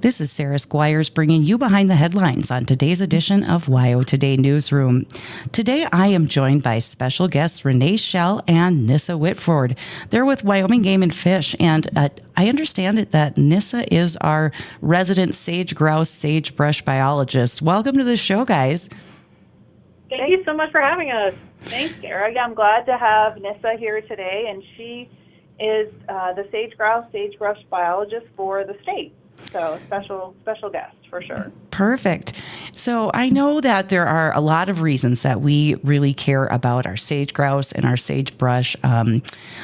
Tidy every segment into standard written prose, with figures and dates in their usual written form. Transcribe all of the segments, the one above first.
This is Sarah Squires bringing you behind the headlines on today's edition of WYO Today Newsroom. Today, I am joined by special guests Rene Schell and Nyssa Whitford. They're with Wyoming Game and Fish, and I understand it that Nyssa is our resident sage grouse sagebrush biologist. Welcome to the show, guys. Thank you so much for having us. Thanks, Sarah. Yeah, I'm glad to have Nyssa here today, and she is the sage grouse sagebrush biologist for the state. So special guest for sure. Perfect. So I know that there are a lot of reasons that we really care about our sage grouse and our sagebrush. I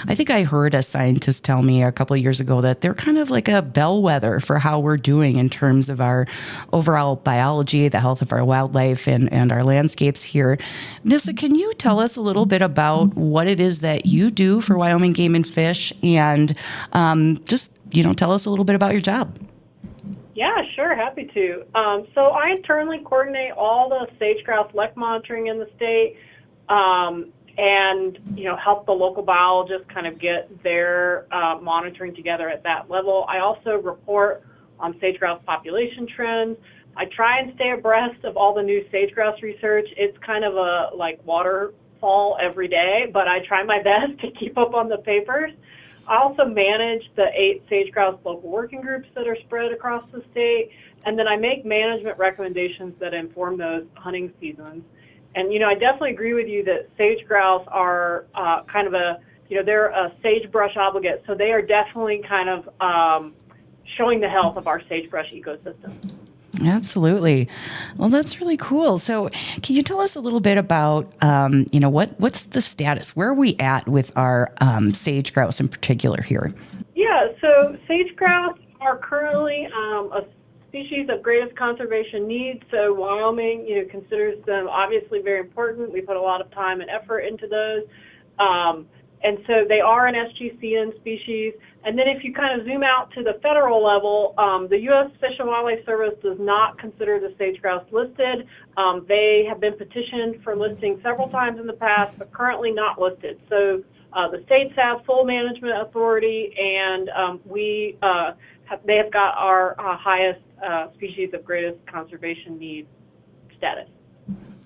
think I heard a scientist tell me a couple of years ago that they're kind of like a bellwether for how we're doing in terms of our overall biology, the health of our wildlife, and our landscapes here. Nyssa, can you tell us a little bit about what it is that you do for Wyoming Game and Fish, and just tell us a little bit about your job? Yeah, sure, happy to. So I internally coordinate all the sage grouse lek monitoring in the state, and help the local biologists kind of get their monitoring together at that level. I also report on sage grouse population trends. I try and stay abreast of all the new sage grouse research. It's kind of a waterfall every day, but I try my best to keep up on the papers. I also manage the 8 sage grouse local working groups that are spread across the state, and then I make management recommendations that inform those hunting seasons. And, I definitely agree with you that sage grouse are kind of they're a sagebrush obligate, so they are definitely kind of showing the health of our sagebrush ecosystem. Absolutely. Well, that's really cool. So can you tell us a little bit about, what's the status? Where are we at with our sage grouse in particular here? Yeah, so sage grouse are currently a species of greatest conservation need. So Wyoming, considers them obviously very important. We put a lot of time and effort into those. And so they are an SGCN species. And then if you kind of zoom out to the federal level, the U.S. Fish and Wildlife Service does not consider the sage grouse listed. They have been petitioned for listing several times in the past, but currently not listed. So the states have full management authority, and they have got our highest species of greatest conservation need status.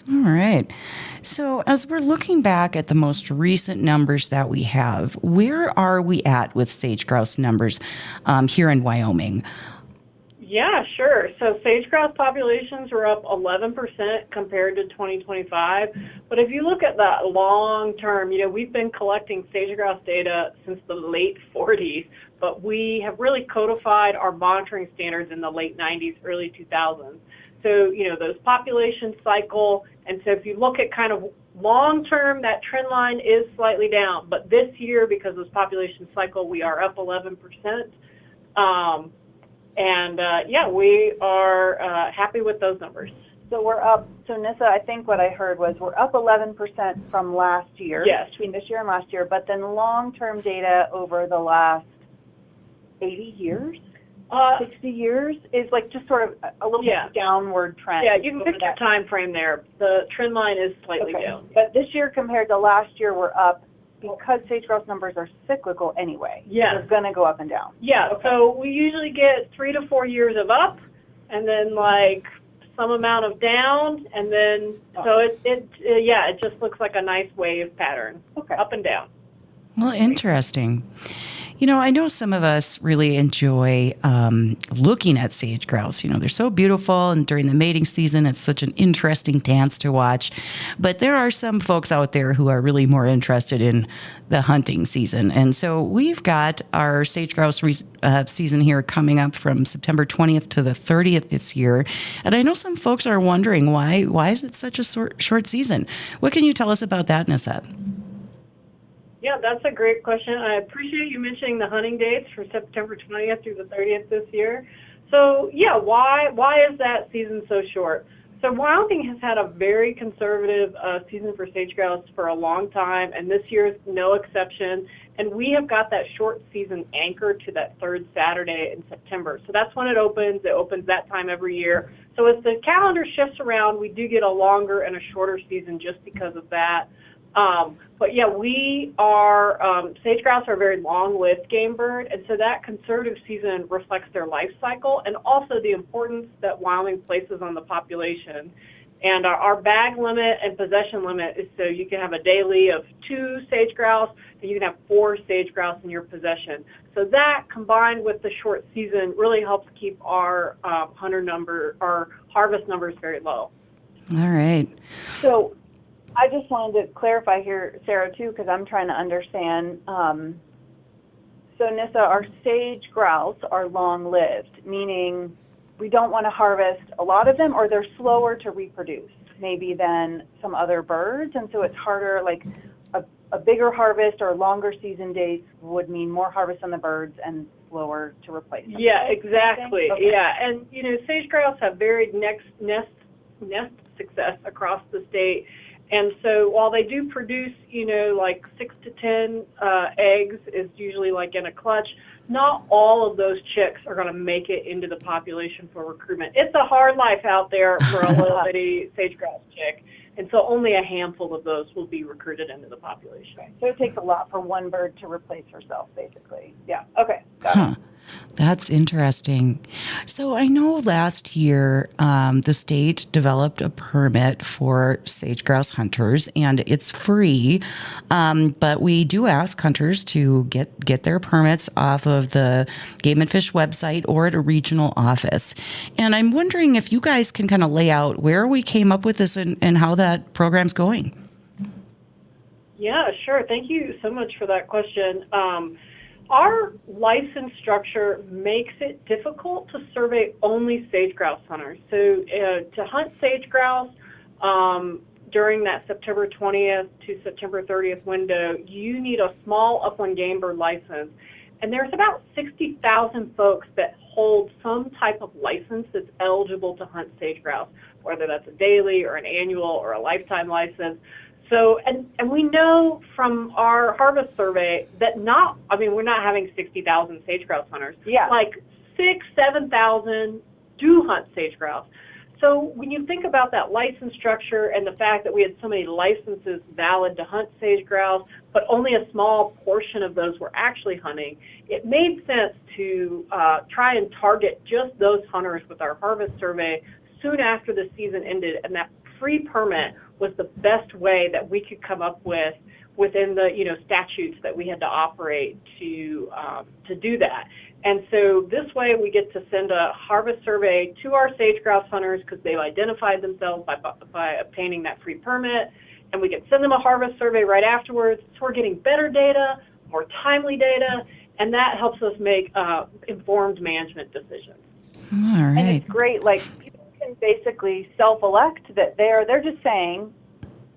All right. So as we're looking back at the most recent numbers that we have, where are we at with sage grouse numbers here in Wyoming? Yeah, sure. So sage grouse populations are up 11% compared to 2025. But if you look at that long term, we've been collecting sage grouse data since the late 40s, but we have really codified our monitoring standards in the late 90s, early 2000s. So, those populations cycle. And so if you look at kind of long term, that trend line is slightly down. But this year, because those populations cycle, we are up 11%. We are happy with those numbers. So we're up. So Nyssa, I think what I heard was we're up 11% from last year. Yes. Between this year and last year. But then long-term data over the last 80 years? 60 years is just sort of a little bit downward trend. Yeah, you can pick your time frame there. The trend line is slightly down. But this year compared to last year, we're up because sage grouse numbers are cyclical anyway. Yeah. They're going to go up and down. Yeah, so we usually get 3 to 4 years of up, and then some amount of down, and then so it just looks like a nice wave pattern. Okay. Up and down. Well, interesting. I know some of us really enjoy looking at sage grouse. They're so beautiful, and during the mating season, it's such an interesting dance to watch. But there are some folks out there who are really more interested in the hunting season. And so we've got our sage grouse season here coming up from September 20th to the 30th this year. And I know some folks are wondering why is it such a short season? What can you tell us about that, Nyssa? Yeah, that's a great question. I appreciate you mentioning the hunting dates for September 20th through the 30th this year. So, why is that season so short? So Wyoming has had a very conservative season for sage grouse for a long time, and this year is no exception. And we have got that short season anchored to that third Saturday in September. So that's when it opens. It opens that time every year. So as the calendar shifts around, we do get a longer and a shorter season just because of that. But yeah, we are, sage grouse are a very long-lived game bird, and so that conservative season reflects their life cycle and also the importance that Wyoming places on the population. And our bag limit and possession limit is so you can have a daily of 2 sage grouse, and you can have 4 sage grouse in your possession. So that, combined with the short season, really helps keep our our harvest numbers very low. All right. So I just wanted to clarify here, Sarah, too, because I'm trying to understand. So, Nyssa, our sage grouse are long-lived, meaning we don't want to harvest a lot of them, or they're slower to reproduce, maybe, than some other birds, and so it's harder, like a bigger harvest or longer season dates would mean more harvest on the birds and slower to replace them. Yeah, exactly. Okay. Yeah, and sage grouse have varied nest success across the state. And so while they do produce, like 6 to 10 eggs is usually like in a clutch, not all of those chicks are going to make it into the population for recruitment. It's a hard life out there for a little bitty sage grouse chick. And so only a handful of those will be recruited into the population. Right. So it takes a lot for one bird to replace herself, basically. Yeah. Okay. Got it. That's interesting. So I know last year the state developed a permit for sage grouse hunters, and it's free. But we do ask hunters to get their permits off of the Game and Fish website or at a regional office. And I'm wondering if you guys can kind of lay out where we came up with this and how that program's going. Yeah, sure. Thank you so much for that question. Our license structure makes it difficult to survey only sage grouse hunters. So to hunt sage grouse during that September 20th to September 30th window, you need a small upland game bird license. And there's about 60,000 folks that hold some type of license that's eligible to hunt sage grouse, whether that's a daily or an annual or a lifetime license. So, and we know from our harvest survey that we're not having 60,000 sage grouse hunters. Yeah. Like 7,000 do hunt sage grouse. So when you think about that license structure and the fact that we had so many licenses valid to hunt sage grouse, but only a small portion of those were actually hunting, it made sense to try and target just those hunters with our harvest survey soon after the season ended, and that free permit was the best way that we could come up with within the statutes that we had to operate to do that. And so this way we get to send a harvest survey to our sage grouse hunters because they've identified themselves by obtaining that free permit, and we can send them a harvest survey right afterwards. So we're getting better data, more timely data, and that helps us make informed management decisions. All right. And it's great, like, people can basically self-elect that they're just saying,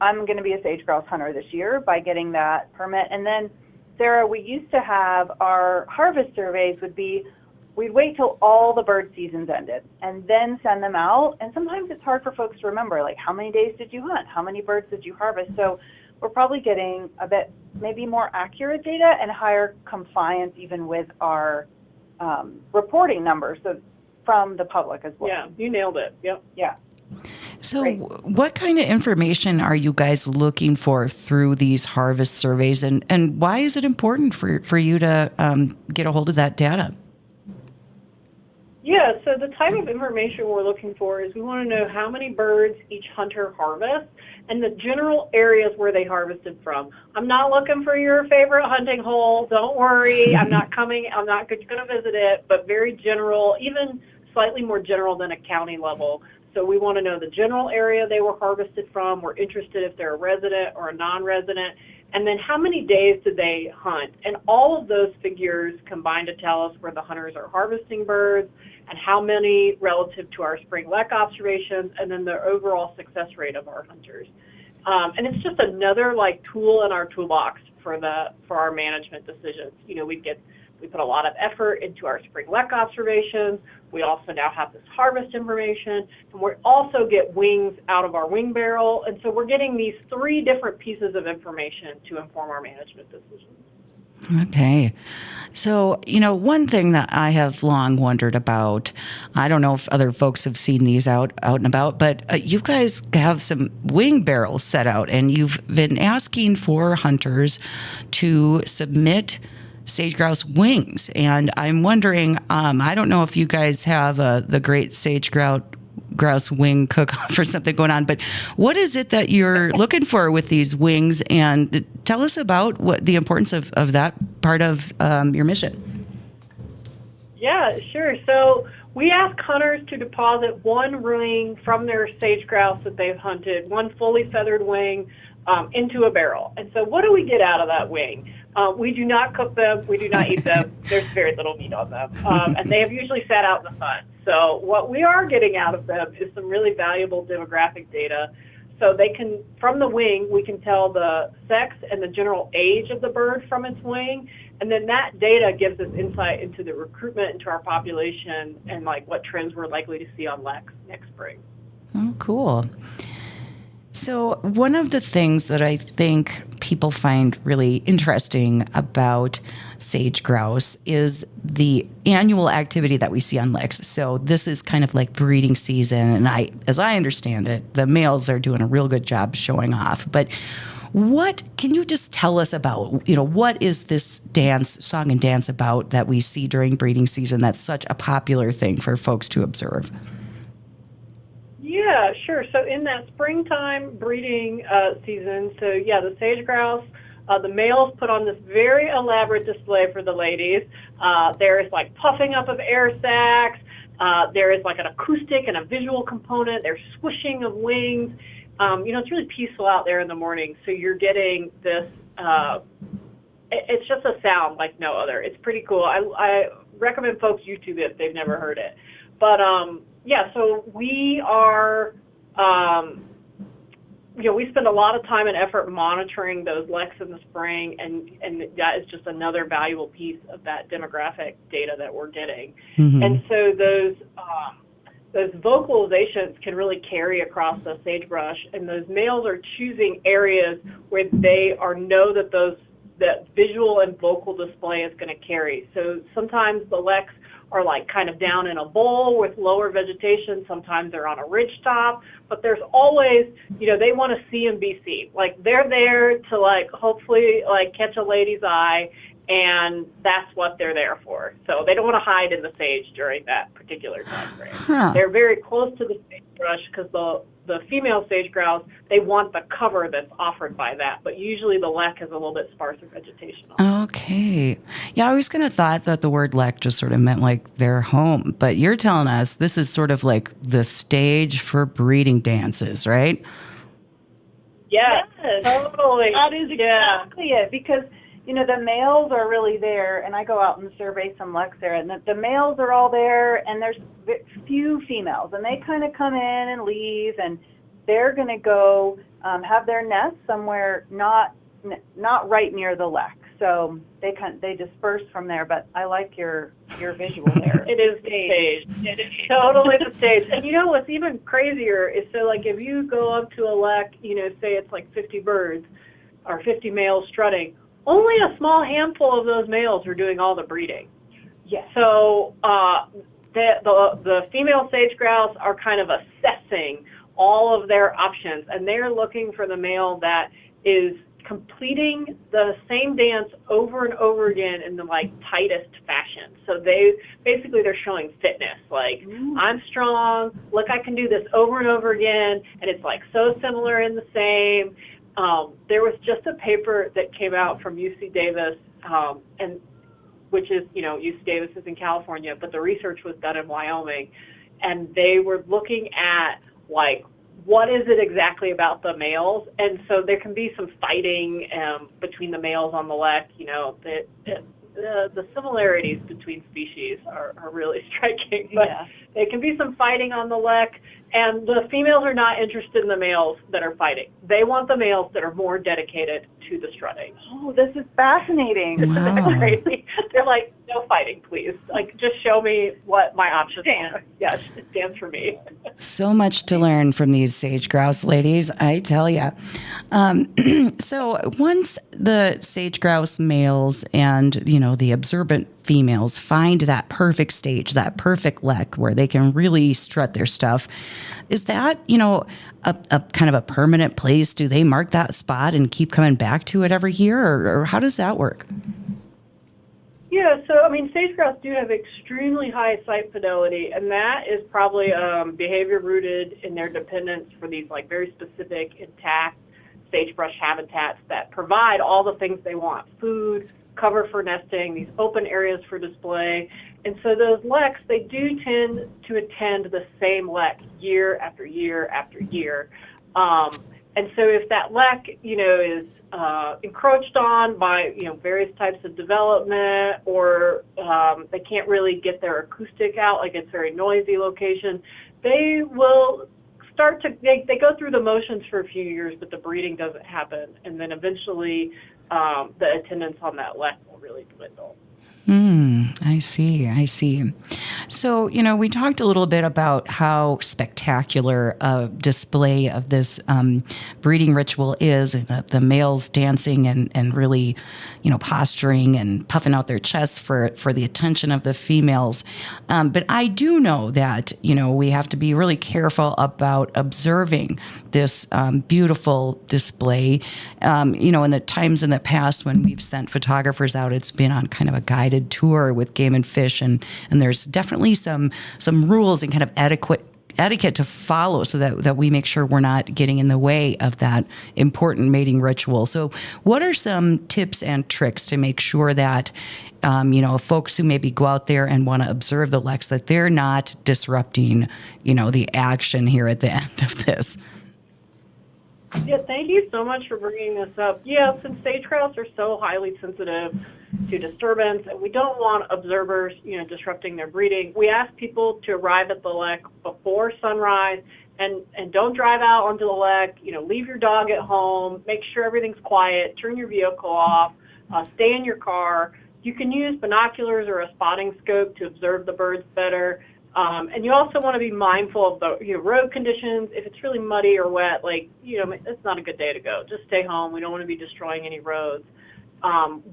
I'm going to be a sage grouse hunter this year by getting that permit. And then, Sarah, we used to have our harvest surveys we'd wait till all the bird seasons ended and then send them out. And sometimes it's hard for folks to remember, like, how many days did you hunt? How many birds did you harvest? So we're probably getting a bit maybe more accurate data and higher compliance even with our reporting numbers from the public as well. Yeah, you nailed it. Yep. Yeah. So Great. what kind of information are you guys looking for through these harvest surveys, and why is it important for you to get a hold of that data? Yeah, so the type of information we're looking for is we want to know how many birds each hunter harvests and the general areas where they harvested from. I'm not looking for your favorite hunting hole. Don't worry. I'm not going to visit it, but very general, even slightly more general than a county level. So we want to know the general area they were harvested from. We're interested if they're a resident or a non-resident. And then how many days did they hunt? And all of those figures combine to tell us where the hunters are harvesting birds and how many relative to our spring lek observations, and then the overall success rate of our hunters. And it's just another tool in our toolbox for our management decisions. We put a lot of effort into our spring lek observations. We also now have this harvest information, and we also get wings out of our wing barrel. And so we're getting these 3 different pieces of information to inform our management decisions. Okay. So, one thing that I have long wondered about, I don't know if other folks have seen these out and about, but you guys have some wing barrels set out, and you've been asking for hunters to submit sage grouse wings. And I'm wondering, I don't know if you guys have the great sage grouse wing cook-off or something going on, but what is it that you're looking for with these wings? And tell us about what the importance of that part of your mission. Yeah, sure. So we ask hunters to deposit one wing from their sage grouse that they've hunted, one fully feathered wing, into a barrel. And so what do we get out of that wing? We do not cook them. We do not eat them. There's very little meat on them. And they have usually sat out in the sun. So what we are getting out of them is some really valuable demographic data. So they can, from the wing, we can tell the sex and the general age of the bird from its wing. And then that data gives us insight into the recruitment into our population and like what trends we're likely to see on leks next spring. Oh, cool. So one of the things that I think people find really interesting about sage grouse is the annual activity that we see on leks. So this is kind of like breeding season, and as I understand it, the males are doing a real good job showing off. But what can you just tell us about, what is this song and dance about that we see during breeding season that's such a popular thing for folks to observe? Yeah, sure. So in that springtime breeding season, the sage grouse, the males put on this very elaborate display for the ladies. There is like puffing up of air sacs. There is like an acoustic and a visual component. There's swishing of wings. It's really peaceful out there in the morning. So you're getting this, it's just a sound like no other. It's pretty cool. I recommend folks YouTube it if they've never heard it. But, so we are, we spend a lot of time and effort monitoring those leks in the spring, and that is just another valuable piece of that demographic data that we're getting. Mm-hmm. And so those vocalizations can really carry across the sagebrush, and those males are choosing areas where they know that that visual and vocal display is going to carry. So sometimes the leks are like kind of down in a bowl with lower vegetation. Sometimes they're on a ridge top, but there's always, they want to see and be seen. Like they're there to like hopefully like catch a lady's eye, and that's what they're there for. So they don't want to hide in the sage during that particular time frame. Huh. They're very close to the sagebrush because the female sage grouse, they want the cover that's offered by that, but usually the lek has a little bit sparser vegetation on it. Okay. Yeah, I always kind of thought that the word lek just sort of meant like their home, but you're telling us this is sort of like the stage for breeding dances, right? Yes, totally. That is exactly it, because the males are really there, and I go out and survey some leks there, and the males are all there, and there's few females, and they kind of come in and leave, and they're going to go have their nest somewhere not right near the lek. So they disperse from there, but I like your visual there. It is the stage. It is totally the stage. And what's even crazier is, so like if you go up to a lek, say it's like 50 birds or 50 males strutting, only a small handful of those males are doing all the breeding. Yes. So the female sage grouse are kind of assessing all of their options, and they're looking for the male that is completing the same dance over and over again in the like tightest fashion. So they're showing fitness, like I'm strong, look, I can do this over and over again, and it's like so similar in the same. There was just a paper that came out from UC Davis, and which is, UC Davis is in California, but the research was done in Wyoming, and they were looking at like, what is it exactly about the males? And so there can be some fighting between the males on the lek. The similarities between species are really striking, but there can be some fighting on the lek. And the females are not interested in the males that are fighting. They want the males that are more dedicated to the strutting. Oh, this is fascinating. Isn't Wow. that crazy? They're like, no fighting, please. Like, just show me what my options are. Yes, dance for me. So much to learn from these sage grouse ladies, I tell you. So once the sage grouse males and, the observant females find that perfect stage, that perfect lek where they can really strut their stuff, is that, a kind of a permanent place? Do they mark that spot and keep coming back to it every year, or how does that work? Yeah, so sage grouse do have extremely high site fidelity, and that is probably behavior rooted in their dependence for these like very specific intact sagebrush habitats that provide all the things they want: food, cover for nesting, these open areas for display. And so those leks, they do tend to attend the same lek year after year after year. And so if that lek, is encroached on by, various types of development, or they can't really get their acoustic out, like it's a very noisy location, they will start to, they go through the motions for a few years, but the breeding doesn't happen. And then eventually the attendance on that lek will really dwindle. I see. So, we talked a little bit about how spectacular a display of this breeding ritual is, and the males dancing and really, posturing and puffing out their chests for the attention of the females. But I do know that, we have to be really careful about observing this beautiful display. In the times in the past when we've sent photographers out, it's been on kind of a guided tour with Game and Fish, and there's definitely some rules and kind of etiquette to follow so that we make sure we're not getting in the way of that important mating ritual. So what are some tips and tricks to make sure that folks who maybe go out there and want to observe the leks, that they're not disrupting the action here at the end of this? Yeah, thank you so much for bringing this up. Yeah, since sage grouse are so highly sensitive to disturbance, and we don't want observers, disrupting their breeding, we ask people to arrive at the lek before sunrise, and don't drive out onto the lek. Leave your dog at home, make sure everything's quiet, turn your vehicle off, stay in your car. You can use binoculars or a spotting scope to observe the birds better. And you also want to be mindful of the road conditions. If it's really muddy or wet, it's not a good day to go. Just stay home. We don't want to be destroying any roads.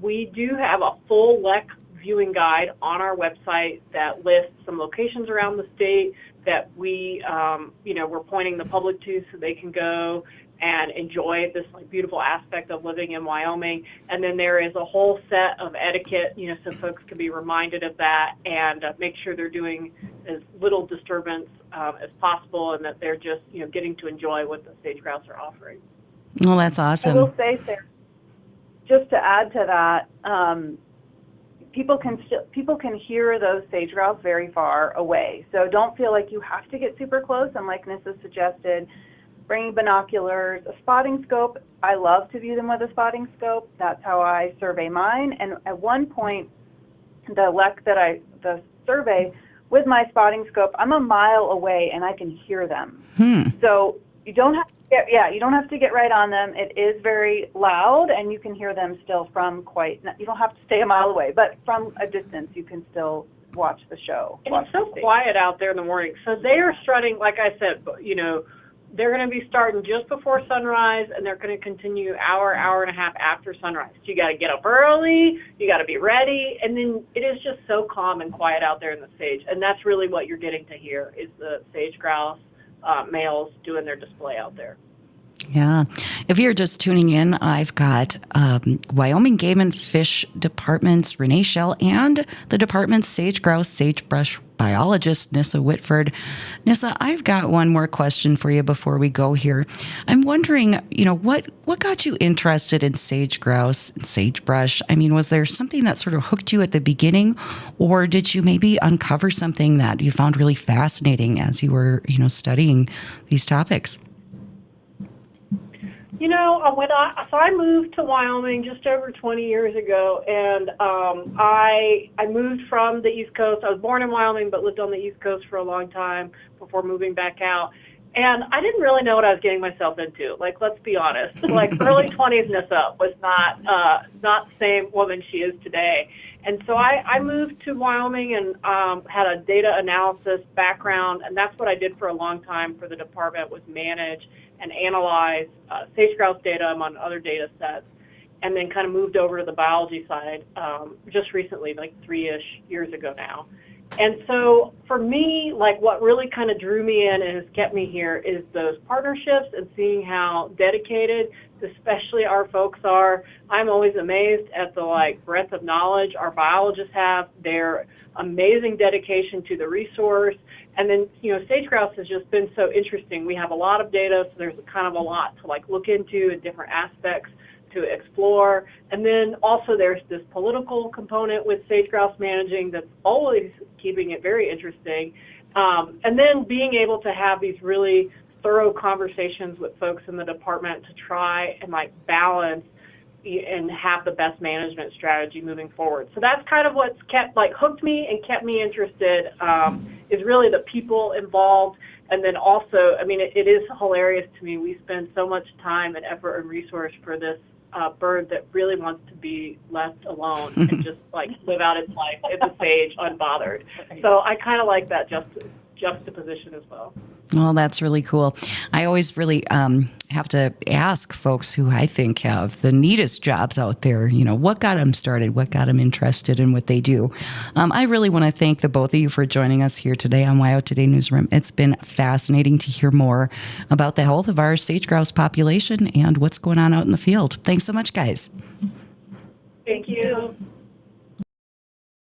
We do have a full lek viewing guide on our website that lists some locations around the state that we're pointing the public to so they can go and enjoy this beautiful aspect of living in Wyoming. And then there is a whole set of etiquette, so folks can be reminded of that and make sure they're doing as little disturbance as possible, and that they're just, getting to enjoy what the sage grouse are offering. Well, that's awesome. I will say, Sarah, just to add to that, people can hear those sage grouse very far away. So don't feel like you have to get super close. And like Nyssa suggested, bringing binoculars, a spotting scope. I love to view them with a spotting scope. That's how I survey mine. And at one point, the lek the survey with my spotting scope, I'm a mile away and I can hear them. So you don't have to get right on them. It is very loud, and you can hear them still from you don't have to stay a mile away, but from a distance you can still watch the show. And it's so quiet out there in the morning. So they are strutting, like I said, they're going to be starting just before sunrise, and they're going to continue hour and a half after sunrise. So you got to get up early, you got to be ready, and then it is just so calm and quiet out there in the sage. And that's really what you're getting to hear is the sage grouse males doing their display out there. Yeah. If you're just tuning in, I've got Wyoming Game and Fish Department's Rene Schell and the department's sage grouse sagebrush biologist, Nyssa Whitford. Nyssa, I've got one more question for you before we go here. I'm wondering, what got you interested in sage grouse and sagebrush? I mean, was there something that sort of hooked you at the beginning, or did you maybe uncover something that you found really fascinating as you were, studying these topics? I moved to Wyoming just over 20 years ago, and I moved from the East Coast. I was born in Wyoming, but lived on the East Coast for a long time before moving back out. And I didn't really know what I was getting myself into. Like, let's be honest. Like, early 20s Nyssa was not the same woman she is today. And so I moved to Wyoming and had a data analysis background, and that's what I did for a long time for the department, was manage and analyze sage grouse data among other data sets, and then kind of moved over to the biology side just recently, like 3-ish years ago now. And so for me, like, what really kind of drew me in and has kept me here is those partnerships and seeing how dedicated, especially our folks are. I'm always amazed at the breadth of knowledge our biologists have, their amazing dedication to the resource. And then, sage grouse has just been so interesting. We have a lot of data, so there's kind of a lot to look into in different aspects to explore. And then also there's this political component with sage grouse managing that's always keeping it very interesting. And then being able to have these really thorough conversations with folks in the department to try and balance and have the best management strategy moving forward. So that's kind of what's kept hooked me and kept me interested, is really the people involved. And then also, it is hilarious to me. We spend so much time and effort and resource for this bird that really wants to be left alone and just live out its life as a sage unbothered. So I kind of like that juxtaposition as well. Well, that's really cool. I always really have to ask folks who I think have the neatest jobs out there, what got them started, what got them interested in what they do. I really want to thank the both of you for joining us here today on WYO Today Newsroom. It's been fascinating to hear more about the health of our sage grouse population and what's going on out in the field. Thanks so much, guys. Thank you.